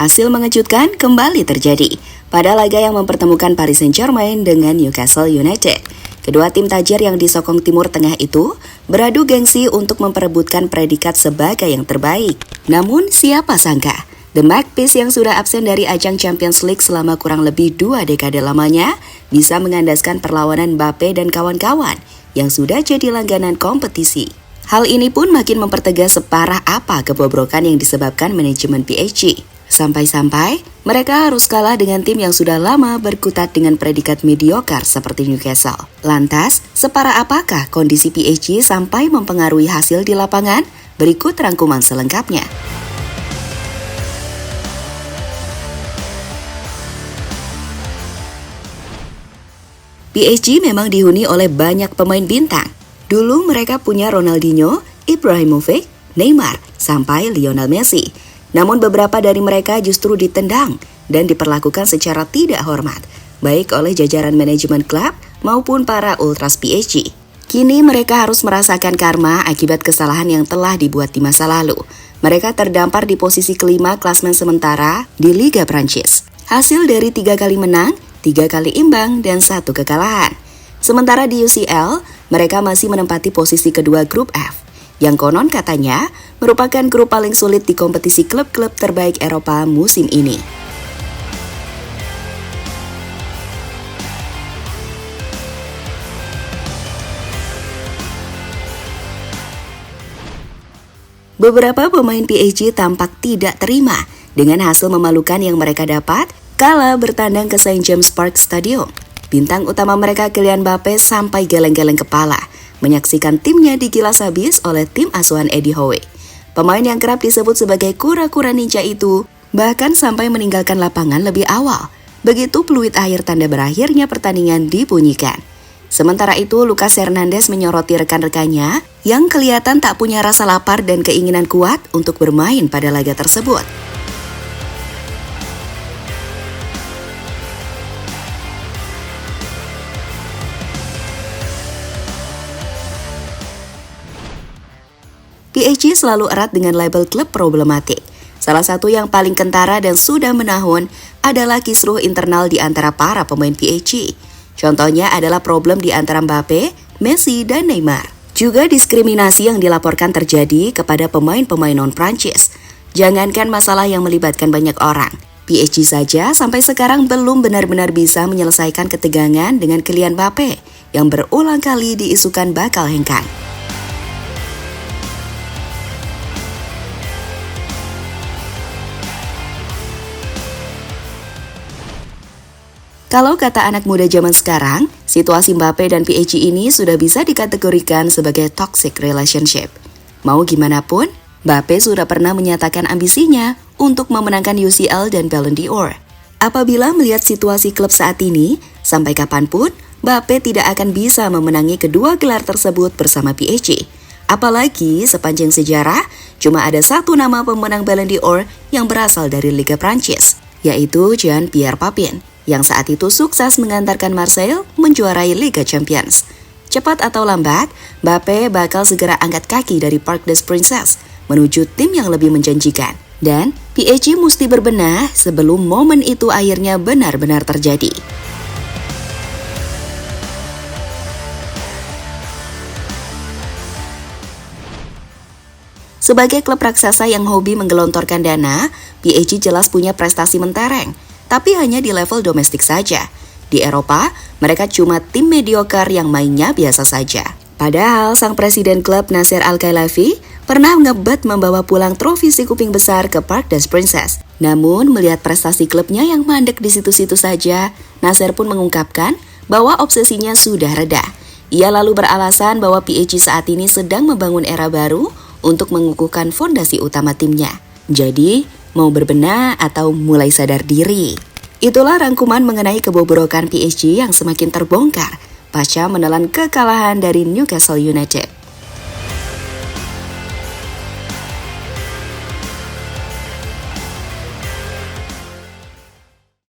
Hasil mengejutkan kembali terjadi pada laga yang mempertemukan Paris Saint-Germain dengan Newcastle United. Kedua tim tajir yang disokong Timur Tengah itu beradu gengsi untuk memperebutkan predikat sebagai yang terbaik. Namun siapa sangka, The Magpies yang sudah absen dari ajang Champions League selama kurang lebih 2 dekade lamanya bisa mengandaskan perlawanan Mbappe dan kawan-kawan yang sudah jadi langganan kompetisi. Hal ini pun makin mempertegas separah apa kebobrokan yang disebabkan manajemen PSG. Sampai-sampai mereka harus kalah dengan tim yang sudah lama berkutat dengan predikat mediocre seperti Newcastle. Lantas, separah apakah kondisi PSG sampai mempengaruhi hasil di lapangan? Berikut rangkuman selengkapnya. PSG memang dihuni oleh banyak pemain bintang. Dulu mereka punya Ronaldinho, Ibrahimovic, Neymar, sampai Lionel Messi. Namun beberapa dari mereka justru ditendang dan diperlakukan secara tidak hormat, baik oleh jajaran manajemen klub maupun para ultras PSG. Kini mereka harus merasakan karma akibat kesalahan yang telah dibuat di masa lalu. Mereka terdampar di posisi kelima klasmen sementara di Liga Prancis. Hasil dari 3 kali menang, 3 kali imbang, dan 1 kekalahan. Sementara di UCL, mereka masih menempati posisi kedua grup F, yang konon katanya merupakan grup paling sulit di kompetisi klub-klub terbaik Eropa musim ini. Beberapa pemain PSG tampak tidak terima dengan hasil memalukan yang mereka dapat kala bertandang ke St. James Park Stadium. Bintang utama mereka Kylian Mbappe sampai geleng-geleng kepala menyaksikan timnya digilas habis oleh tim asuhan Eddie Howe. Pemain yang kerap disebut sebagai kura-kura ninja itu bahkan sampai meninggalkan lapangan lebih awal. Begitu peluit akhir tanda berakhirnya pertandingan dibunyikan. Sementara itu, Lucas Hernandez menyoroti rekan-rekannya yang kelihatan tak punya rasa lapar dan keinginan kuat untuk bermain pada laga tersebut. PSG selalu erat dengan label klub problematik. Salah satu yang paling kentara dan sudah menahun adalah kisruh internal di antara para pemain PSG. Contohnya adalah problem di antara Mbappe, Messi, dan Neymar. Juga diskriminasi yang dilaporkan terjadi kepada pemain-pemain non-Prancis. Jangankan masalah yang melibatkan banyak orang, PSG saja sampai sekarang belum benar-benar bisa menyelesaikan ketegangan dengan Kylian Mbappe yang berulang kali diisukan bakal hengkang. Kalau kata anak muda zaman sekarang, situasi Mbappe dan PSG ini sudah bisa dikategorikan sebagai toxic relationship. Mau gimana pun, Mbappe sudah pernah menyatakan ambisinya untuk memenangkan UCL dan Ballon d'Or. Apabila melihat situasi klub saat ini, sampai kapanpun, Mbappe tidak akan bisa memenangi kedua gelar tersebut bersama PSG. Apalagi sepanjang sejarah, cuma ada satu nama pemenang Ballon d'Or yang berasal dari Liga Prancis, yaitu Jean-Pierre Papin, yang saat itu sukses mengantarkan Marseille menjuarai Liga Champions. Cepat atau lambat, Mbappe bakal segera angkat kaki dari Parc des Princes menuju tim yang lebih menjanjikan. Dan PSG mesti berbenah sebelum momen itu akhirnya benar-benar terjadi. Sebagai klub raksasa yang hobi menggelontorkan dana, PSG jelas punya prestasi mentereng, tapi hanya di level domestik saja. Di Eropa, mereka cuma tim mediocre yang mainnya biasa saja. Padahal sang presiden klub Nasser Al-Khelaifi pernah ngebet membawa pulang trofi si kuping besar ke Parc des Princes. Namun, melihat prestasi klubnya yang mandek di situ-situ saja, Nasser pun mengungkapkan bahwa obsesinya sudah reda. Ia lalu beralasan bahwa PSG saat ini sedang membangun era baru untuk mengukuhkan fondasi utama timnya. Jadi, mau berbenah atau mulai sadar diri? Itulah rangkuman mengenai kebobrokan PSG yang semakin terbongkar pasca menelan kekalahan dari Newcastle United.